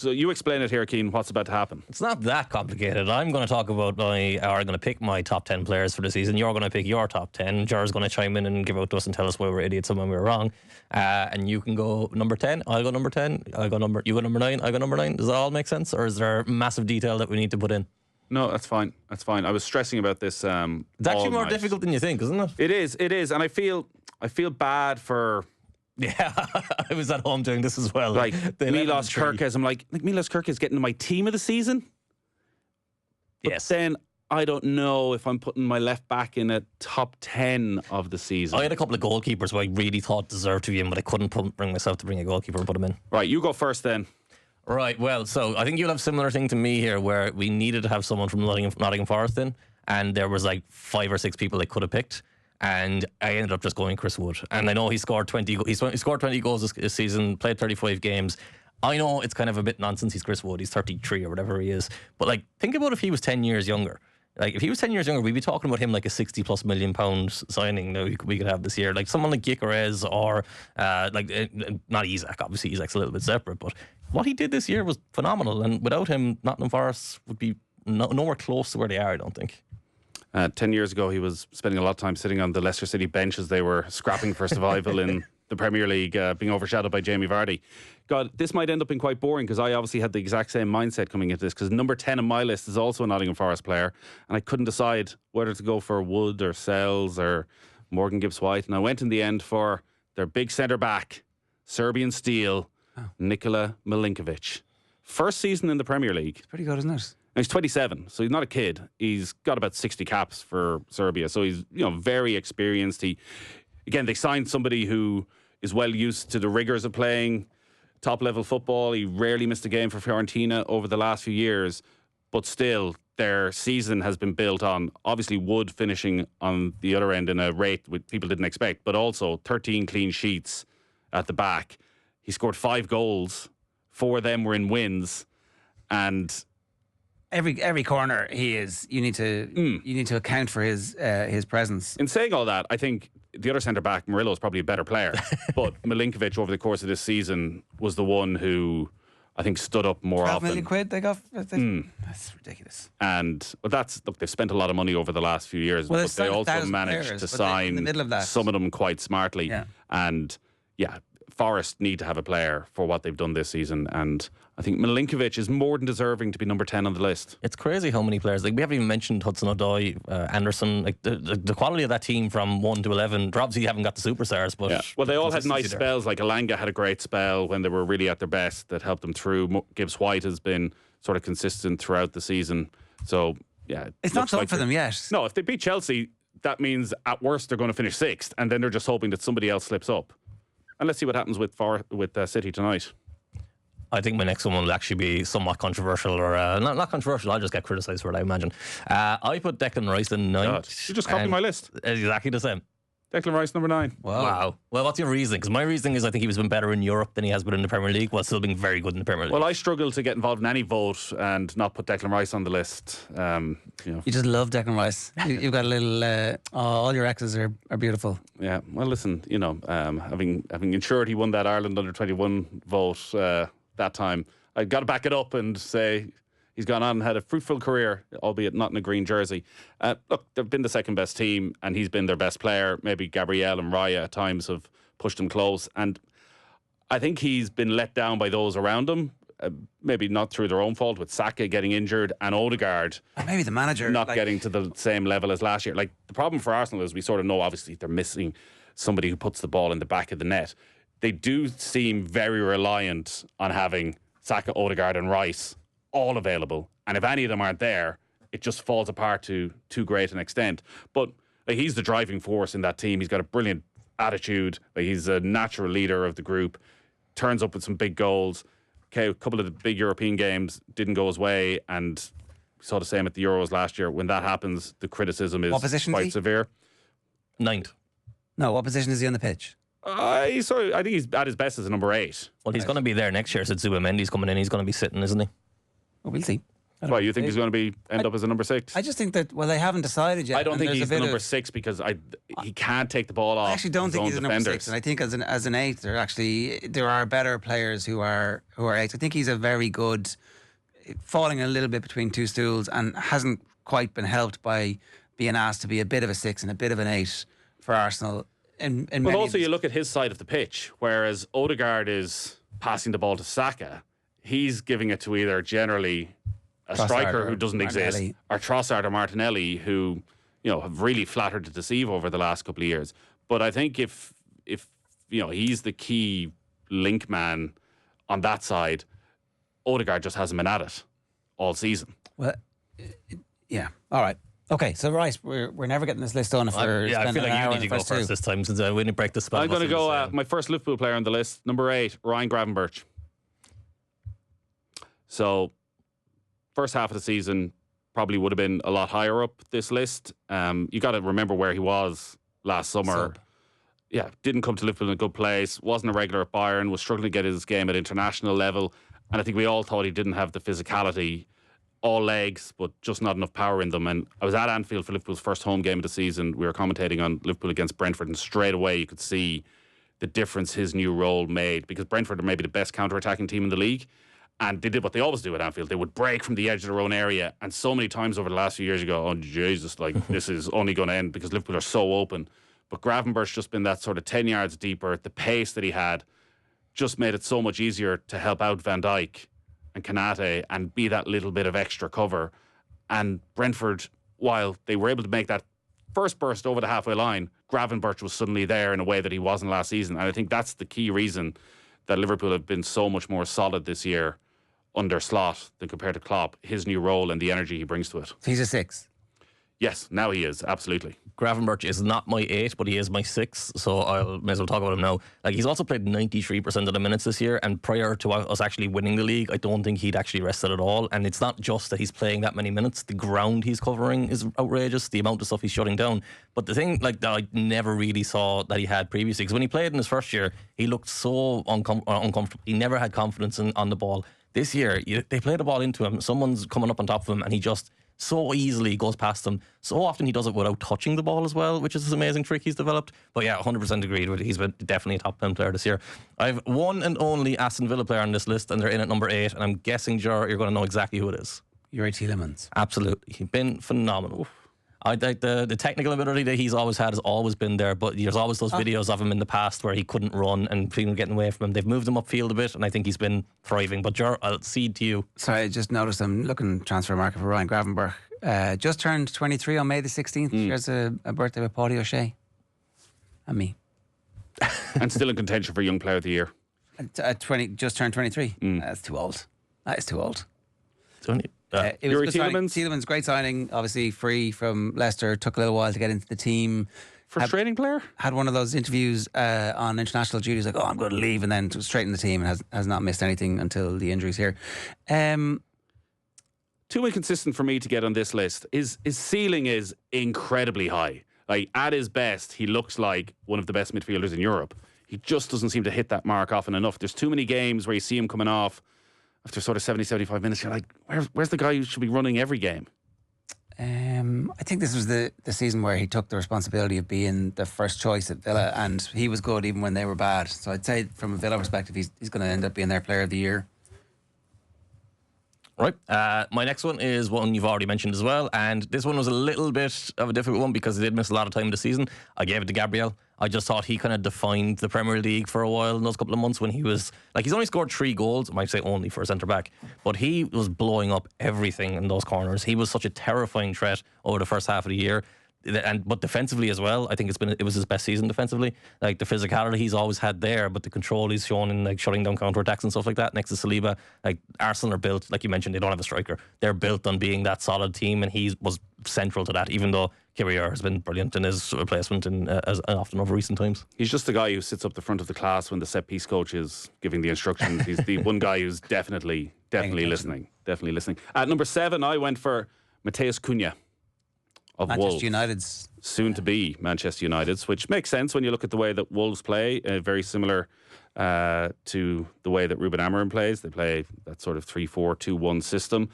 So you explain it here, Keane. What's about to happen? It's not that complicated. I'm going to talk about I'm going to pick my top 10 players for the season. You're going to pick your top 10. Ger's going to chime in and give out to us and tell us why we're idiots and when we're wrong. And you can go number 10. I'll go number 10. You go number 9. I go number 9. Does that all make sense? Or is there massive detail that we need to put in? No, that's fine. That's fine. I was stressing about this. It's actually more difficult than you think, isn't it? It is. It is. And I feel bad for... Yeah, I was at home doing this as well. Like Milos Kerkez, I'm like Milos Kerkez getting to my team of the season. But yes. Then I don't know if I'm putting my left back in a top 10 of the season. I had a couple of goalkeepers who I really thought deserved to be in, but I couldn't bring myself to bring a goalkeeper and put him in. Right, you go first then. Right, well, so I think you'll have a similar thing to me here, where we needed to have someone from Nottingham Forest in, and there was like 5 or 6 people they could have picked. And I ended up just going Chris Wood. And I know he scored 20 goals this season, played 35 games. I know it's kind of a bit nonsense. He's Chris Wood. He's 33 or whatever he is. But like, think about if he was 10 years younger. Like, if he was 10 years younger, we'd be talking about him like a 60+ million pound signing that we could have this year. Like someone like Gyökeres or not Isak. Obviously, Isak's a little bit separate. But what he did this year was phenomenal. And without him, Nottingham Forest would be nowhere close to where they are, I don't think. 10 years ago, he was spending a lot of time sitting on the Leicester City bench as they were scrapping for survival in the Premier League, being overshadowed by Jamie Vardy. God, this might end up being quite boring because I obviously had the exact same mindset coming into this, because number 10 on my list is also a Nottingham Forest player, and I couldn't decide whether to go for Wood or Sells or Morgan Gibbs-White, and I went in the end for their big centre-back, Serbian steel, Nikola Milinkovic. First season in the Premier League. It's pretty good, isn't it? He's 27, so he's not a kid. He's got about 60 caps for Serbia, so he's very experienced. They signed somebody who is well used to the rigours of playing top-level football. He rarely missed a game for Fiorentina over the last few years, but still, their season has been built on, obviously, Wood finishing on the other end in a rate which people didn't expect, but also 13 clean sheets at the back. He scored 5 goals. 4 of them were in wins, and... Every corner he is, you need to account for his presence. In saying all that, I think the other centre back, Murillo, is probably a better player. But Milinkovic over the course of this season was the one who I think stood up more 12 often. million quid they got. That's ridiculous. But they've spent a lot of money over the last few years, well, but they also managed to sign in the middle of that. Some of them quite smartly. Yeah. And Forest need to have a player for what they've done this season, and I think Milinkovic is more than deserving to be number 10 on the list. It's crazy how many players, like we haven't even mentioned Hudson-Odoi, Anderson, like the quality of that team from 1 to 11. They obviously haven't got the superstars, but well, they all had nice spells. Like Elanga had a great spell when they were really at their best that helped them through. Gibbs-White has been sort of consistent throughout the season, so it's not done for them yet. No, if they beat Chelsea, that means at worst they're going to finish 6th, and then they're just hoping that somebody else slips up. And let's see what happens with City tonight. I think my next one will actually be somewhat controversial, or not controversial. I'll just get criticised for it, I imagine. I put Declan Rice in 9th. You just copied my list. Exactly the same. Declan Rice, number 9. Wow. Well, what's your reasoning? Because my reasoning is I think he was been better in Europe than he has been in the Premier League, while still being very good in the Premier League. Well, I struggle to get involved in any vote and not put Declan Rice on the list. You just love Declan Rice. You've got a little... all your exes are beautiful. Yeah. Well, listen, having ensured he won that Ireland under-21 vote that time, I've got to back it up and say... He's gone on and had a fruitful career, albeit not in a green jersey. Look, they've been the second best team, and he's been their best player. Maybe Gabriel and Raya at times have pushed him close. And I think he's been let down by those around him, maybe not through their own fault, with Saka getting injured and Odegaard maybe the manager not getting to the same level as last year. Like, the problem for Arsenal is we sort of know, obviously, they're missing somebody who puts the ball in the back of the net. They do seem very reliant on having Saka, Odegaard and Rice all available, and if any of them aren't there, it just falls apart to too great an extent. But he's the driving force in that team. He's got a brilliant attitude. He's a natural leader of the group, turns up with some big goals. Okay, a couple of the big European games didn't go his way, and we saw the same at the Euros last year. When that happens, the criticism is quite severe. 9th. No, what position is he on the pitch? I think he's at his best as a number 8. Well, he's going to be there next year, since Zubamendi's coming in. He's going to be sitting, isn't he? Well, we'll see. Why, you think he's going to end up as a number 6? I just think that, well, they haven't decided yet. I don't and think there's he's a the bit number of- 6 because he can't take the ball off. I actually don't his think own he's a number defenders. 6, and I think as an 8, there are better players who are 8s. I think he's a very good, falling a little bit between two stools, and hasn't quite been helped by being asked to be a bit of a 6 and a bit of an 8 for Arsenal. But also, you look at his side of the pitch, whereas Odegaard is passing the ball to Saka, he's giving it to either generally a Trossard striker or who doesn't Martinelli. exist, or Trossard or Martinelli, who have really flattered to deceive over the last couple of years. But I think if he's the key link man on that side, Odegaard just hasn't been at it all season. Well, yeah. All right. Okay, so right, we're never getting this list done if we're I spending feel an like hour you on need the to go first first two. this time since we didn't break the spell. I'm going to go my first Liverpool player on the list, number 8, Ryan Gravenberch. So, first half of the season probably would have been a lot higher up this list. You got to remember where he was last summer. Sub. Yeah, didn't come to Liverpool in a good place, wasn't a regular at Bayern, was struggling to get his game at international level. And I think we all thought he didn't have the physicality, all legs, but just not enough power in them. And I was at Anfield for Liverpool's first home game of the season. We were commentating on Liverpool against Brentford, and straight away you could see the difference his new role made, because Brentford are maybe the best counter-attacking team in the league. And they did what they always do at Anfield. They would break from the edge of their own area. And so many times over the last few years, you go, oh, Jesus, this is only going to end because Liverpool are so open. But Gravenberch's just been that sort of 10 yards deeper. The pace that he had just made it so much easier to help out Van Dijk and Kanate and be that little bit of extra cover. And Brentford, while they were able to make that first burst over the halfway line, Gravenberch was suddenly there in a way that he wasn't last season. And I think that's the key reason that Liverpool have been so much more solid this year under Slot than compared to Klopp, his new role and the energy he brings to it. He's a 6. Yes, now he is, absolutely. Gravenberch is not my 8, but he is my 6, so I may as well talk about him now. Like, he's also played 93% of the minutes this year, and prior to us actually winning the league, I don't think he'd actually rested at all. And it's not just that he's playing that many minutes, the ground he's covering is outrageous, the amount of stuff he's shutting down. But the thing that I never really saw that he had previously, because when he played in his first year, he looked so uncomfortable. He never had confidence on the ball. This year, they play the ball into him, someone's coming up on top of him, and he just so easily goes past them. So often he does it without touching the ball as well, which is this amazing trick he's developed. But yeah, 100% agreed with it. He's been definitely a top 10 player this year. I have one and only Aston Villa player on this list, and they're in at number 8, and I'm guessing, Ger, you're going to know exactly who it is. Yuri Tielemans. Absolutely. He's been phenomenal. I think the technical ability that he's always had has always been there, but there's always those videos of him in the past where he couldn't run and people getting away from him. They've moved him upfield a bit, and I think he's been thriving. But Ger, I'll cede to you. Sorry, I just noticed I'm looking transfer market for Ryan Gravenberch. Just turned 23 on May the 16th. Shares a birthday with Paulie O'Shea and me. And still in contention for Young Player of the Year. At 20, just turned 23. That's too old. That is too old. It was Yuri a good signing. Tielemans? Tielemans, great signing. Obviously free from Leicester. Took a little while to get into the team. Frustrating player? Had one of those interviews on international duty. He's like, oh, I'm going to leave, and then straight in the team, and has not missed anything until the injuries here. Too inconsistent for me to get on this list. His ceiling is incredibly high. Like, at his best, he looks like one of the best midfielders in Europe. He just doesn't seem to hit that mark often enough. There's too many games where you see him coming off after sort of 70, 75 minutes. You're like, where's the guy who should be running every game? I think this was the season where he took the responsibility of being the first choice at Villa, and he was good even when they were bad. So I'd say from a Villa perspective, he's going to end up being their player of the year. Right. My next one is one you've already mentioned as well, and this one was a little bit of a difficult one because he did miss a lot of time this season. I gave it to Gabriel. I just thought he kind of defined the Premier League for a while in those couple of months when he was, like, he's only scored 3 goals, I might say only for a centre-back, but he was blowing up everything in those corners. He was such a terrifying threat over the first half of the year. But defensively as well, I think it was his best season defensively. Like, the physicality he's always had there, but the control he's shown in, like, shutting down counter-attacks and stuff like that next to Saliba. Like, Arsenal are built, like you mentioned, they don't have a striker. They're built on being that solid team, and he was central to that, even though Kyrier has been brilliant in his replacement as often over recent times. He's just the guy who sits up the front of the class when the set-piece coach is giving the instructions. He's the one guy who's definitely listening. Definitely listening. At number 7, I went for Mateus Cunha of Manchester Wolves. United's Soon to be Manchester United's, which makes sense when you look at the way that Wolves play. A very similar to the way that Ruben Amorim plays. They play that sort of 3-4-2-1 system.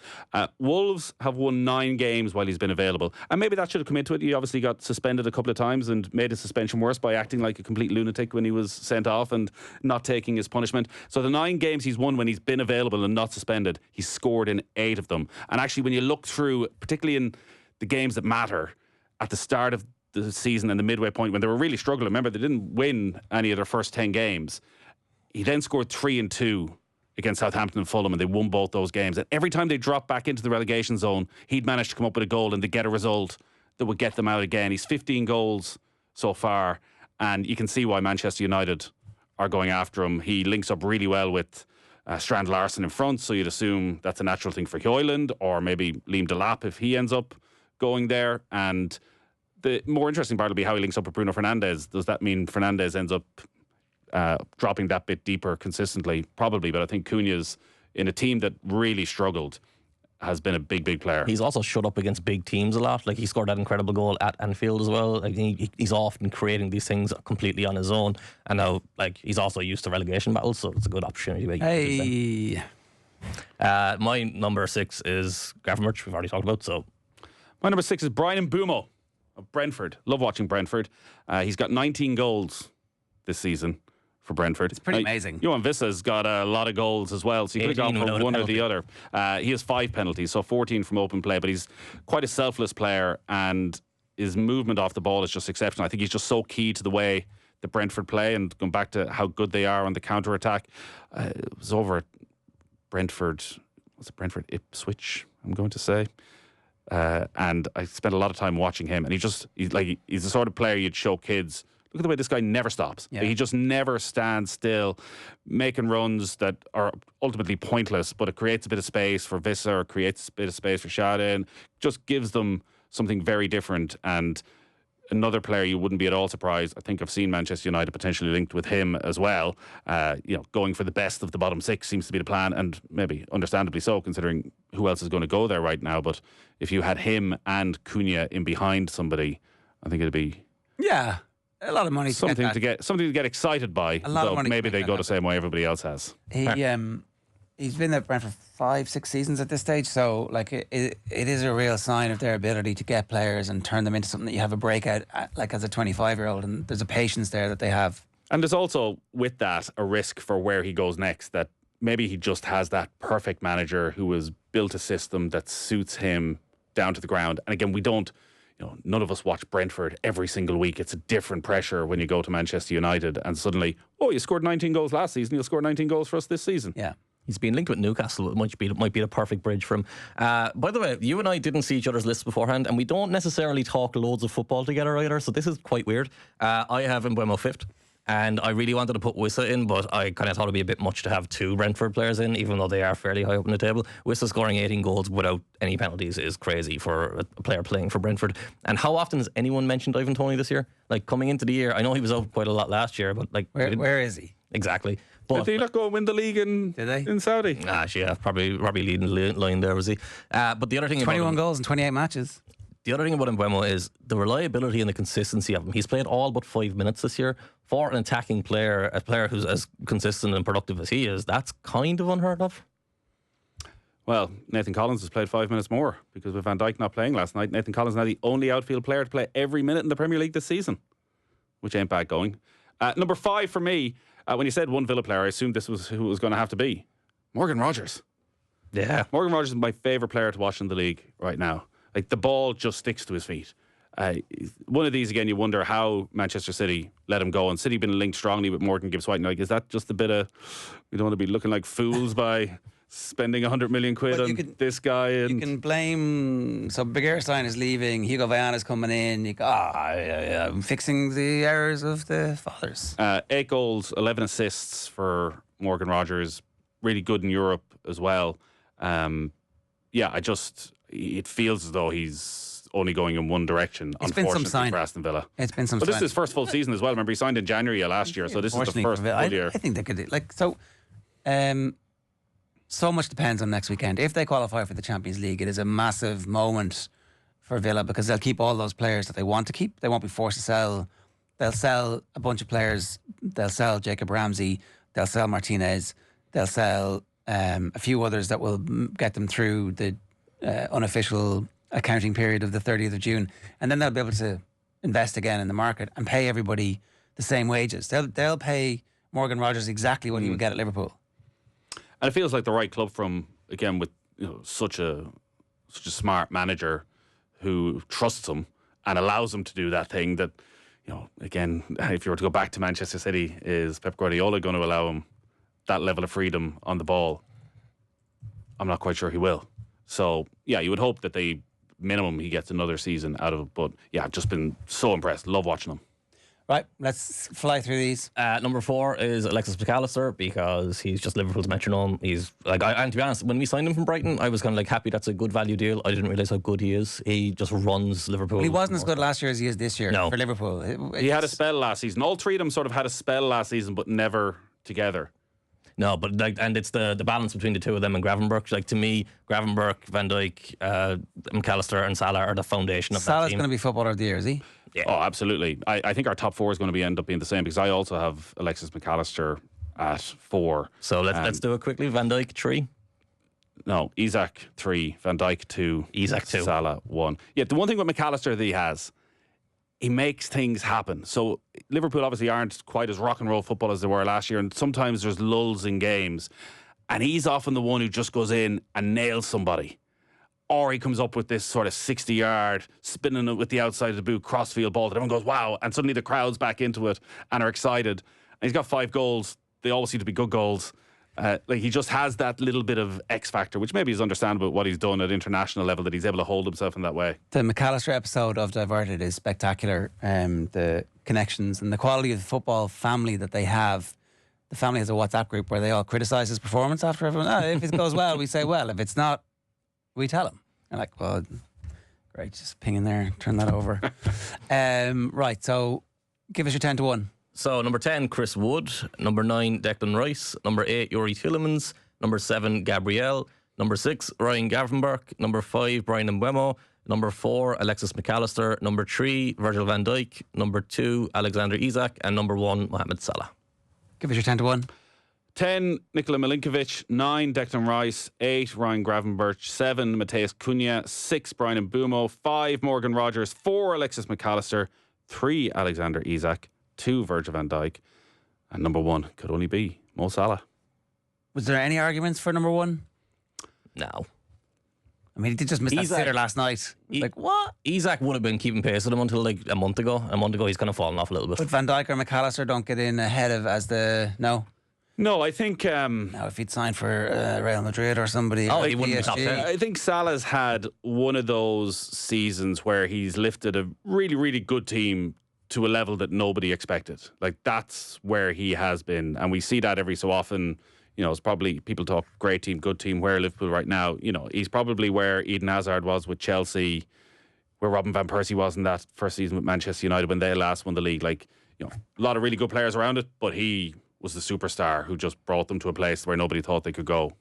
Wolves have won 9 games while he's been available. And maybe that should have come into it. He obviously got suspended a couple of times and made his suspension worse by acting like a complete lunatic when he was sent off and not taking his punishment. So the 9 games he's won when he's been available and not suspended, he's scored in 8 of them. And actually, when you look through, particularly in the games that matter, at the start of the season and the midway point when they were really struggling, remember they didn't win any of their first 10 games. He then scored 3 and 2 against Southampton and Fulham, and they won both those games. And every time they dropped back into the relegation zone, he'd managed to come up with a goal and to get a result that would get them out again. He's 15 goals so far, and you can see why Manchester United are going after him. He links up really well with Strand Larsen in front, so you'd assume that's a natural thing for Højlund, or maybe Liam Delap if he ends up going there. And the more interesting part will be how he links up with Bruno Fernandes. Does that mean Fernandes ends up dropping that bit deeper consistently? Probably, but I think Cunha's, in a team that really struggled, has been a big player. He's also shut up against big teams a lot. Like, he scored that incredible goal at Anfield as well. Like, he's often creating these things completely on his own, and now, like, he's also used to relegation battles, so it's a good opportunity. Hey, my number 6 is Gravenberch. We've already talked about. So my number 6 is Brian Mbumo of Brentford. Love watching Brentford. He's got 19 goals this season for Brentford. it's pretty amazing. Johan Vissa's got a lot of goals as well, so you could have gone for one or the other. He has 5 penalties, so 14 from open play, but he's quite a selfless player, and his movement off the ball is just exceptional. I think he's just so key to the way that Brentford play, and going back to how good they are on the counter-attack. It was over at Brentford, was it Brentford Ipswich, I'm going to say. And I spent a lot of time watching him, and he's the sort of player you'd show kids. Look at the way this guy never stops. Yeah. He just never stands still, making runs that are ultimately pointless, but it creates a bit of space for Vissa, or creates a bit of space for Shadin. Just gives them something very different. And another player you wouldn't be at all surprised. I think I've seen Manchester United potentially linked with him as well. Going for the best of the bottom 6 seems to be the plan, and maybe understandably so, considering who else is going to go there right now. But if you had him and Cunha in behind somebody, I think it'd be a lot of money. Something to get excited by. A lot of money. Maybe they go the same way everybody else has. He's been at Brentford 5-6 seasons at this stage, so like it is a real sign of their ability to get players and turn them into something that you have a breakout like as a 25-year-old, and there's a patience there that they have. And there's also with that a risk for where he goes next, that maybe he just has that perfect manager who has built a system that suits him down to the ground. And again, none of us watch Brentford every single week. It's a different pressure when you go to Manchester United and suddenly, you scored 19 goals last season, you'll score 19 goals for us this season. Yeah. He's been linked with Newcastle. It might be the perfect bridge for him. By the way, you and I didn't see each other's lists beforehand, and we don't necessarily talk loads of football together either, so this is quite weird. I have Mbeumo 5th, and I really wanted to put Wissa in, but I kind of thought it'd be a bit much to have 2 Brentford players in, even though they are fairly high up on the table. Wissa scoring 18 goals without any penalties is crazy for a player playing for Brentford. And how often has anyone mentioned Ivan Toney this year? Like, coming into the year, I know he was out quite a lot last year, but like, where is he? Exactly. Did they not go and win the league in Saudi? Yeah, probably leading the line there, was he? But the other thing, 21 goals in 28 matches. The other thing about Mbeumo is the reliability and the consistency of him. He's played all but 5 minutes this year. For an attacking player, a player who's as consistent and productive as he is, that's kind of unheard of. Well, Nathan Collins has played 5 minutes more because with Van Dijk not playing last night. Nathan Collins now the only outfield player to play every minute in the Premier League this season, which ain't bad going. Number 5 for me. When you said one Villa player, I assumed this was who it was going to have to be. Morgan Rogers. Yeah. Morgan Rogers is my favourite player to watch in the league right now. Like, the ball just sticks to his feet. One of these, again, you wonder how Manchester City let him go. And City been linked strongly with Morgan Gibbs-White. Like, is that just a bit of, we don't want to be looking like fools by spending 100 million quid on this guy? And you can blame, so Begiristain is leaving, Hugo Viana's coming in, I'm fixing the errors of the fathers. 8 goals, 11 assists for Morgan Rogers, really good in Europe as well. It feels as though he's only going in one direction, unfortunately, for Aston Villa. It's been some But this is his first full season as well. Remember, he signed in January of last year, so this is the first full year. I think they could, so much depends on next weekend. If they qualify for the Champions League, it is a massive moment for Villa because they'll keep all those players that they want to keep. They won't be forced to sell. They'll sell a bunch of players. They'll sell Jacob Ramsey. They'll sell Martinez. They'll sell a few others that will get them through the unofficial accounting period of the 30th of June. And then they'll be able to invest again in the market and pay everybody the same wages. They'll pay Morgan Rogers exactly what he would get at Liverpool. And it feels like the right club from, again, with such a smart manager who trusts him and allows him to do that thing that, again, if you were to go back to Manchester City, is Pep Guardiola going to allow him that level of freedom on the ball? I'm not quite sure he will. So, yeah, you would hope that minimum he gets another season out of it. But, yeah, I've just been so impressed. Love watching him. Right, let's fly through these. Number 4 is Alexis McAllister, because he's just Liverpool's metronome. He's and to be honest, when we signed him from Brighton, I was kind of happy that's a good value deal. I didn't realise how good he is. He just runs Liverpool. Well, he wasn't as good last year as he is this year for Liverpool. He had a spell last season. All three of them sort of had a spell last season, but never together. No, but and it's the balance between the two of them and Gravenberch. To me, Gravenberch, Van Dijk, McAllister, and Salah are the foundation of that team. Salah's going to be footballer of the year, is he? Yeah. Oh, absolutely. I think our top 4 is going to end up being the same, because I also have Alexis McAllister at 4. So let's do it quickly. Van Dijk 3. No, Isak 3, Van Dijk 2, Isak 2, Salah 1. Yeah, the one thing with McAllister that he makes things happen. So Liverpool obviously aren't quite as rock and roll football as they were last year, and sometimes there's lulls in games, and he's often the one who just goes in and nails somebody. Or he comes up with this sort of 60-yard, spinning it with the outside of the boot, crossfield ball that everyone goes, wow, and suddenly the crowd's back into it and are excited. And he's got 5 goals. They always seem to be good goals. He just has that little bit of X factor, which maybe is understandable what he's done at international level, that he's able to hold himself in that way. The McAllister episode of Diverted is spectacular. The connections and the quality of the football family that they have. The family has a WhatsApp group where they all criticise his performance after everyone. If it goes well, we say well. If it's not, we tell him. I'm like, well, great, just ping in there, turn that over. Right, so give us your 10 to 1. So number 10, Chris Wood. Number 9, Declan Rice. Number 8, Yuri Tielemans. Number 7, Gabriel. Number 6, Ryan Gravenberch. Number 5, Brian Mbeumo. Number 4, Alexis McAllister. Number 3, Virgil van Dijk. Number 2, Alexander Isak. And number 1, Mohamed Salah. Give us your 10 to 1. 10, Nikola Milinkovic. 9, Declan Rice. 8, Ryan Gravenberch. 7, Mateus Cunha. 6, Brian Mbeumo. 5, Morgan Rogers. 4, Alexis McAllister. 3, Alexander Isak. 2, Virgil van Dijk. And number 1 could only be Mo Salah. Was there any arguments for number 1? No. I mean, he did just miss that sitter last night. What? Isak would have been keeping pace with him until a month ago. A month ago, he's kind of fallen off a little bit. But Van Dijk or McAllister don't get in ahead of No, I think... Now, if he'd signed for Real Madrid or somebody... he wouldn't be top 10. I think Salah's had one of those seasons where he's lifted a really, really good team to a level that nobody expected. That's where he has been. And we see that every so often. It's probably, people talk great team, good team, where Liverpool right now, he's probably where Eden Hazard was with Chelsea, where Robin Van Persie was in that first season with Manchester United when they last won the league. A lot of really good players around it, but he was the superstar who just brought them to a place where nobody thought they could go.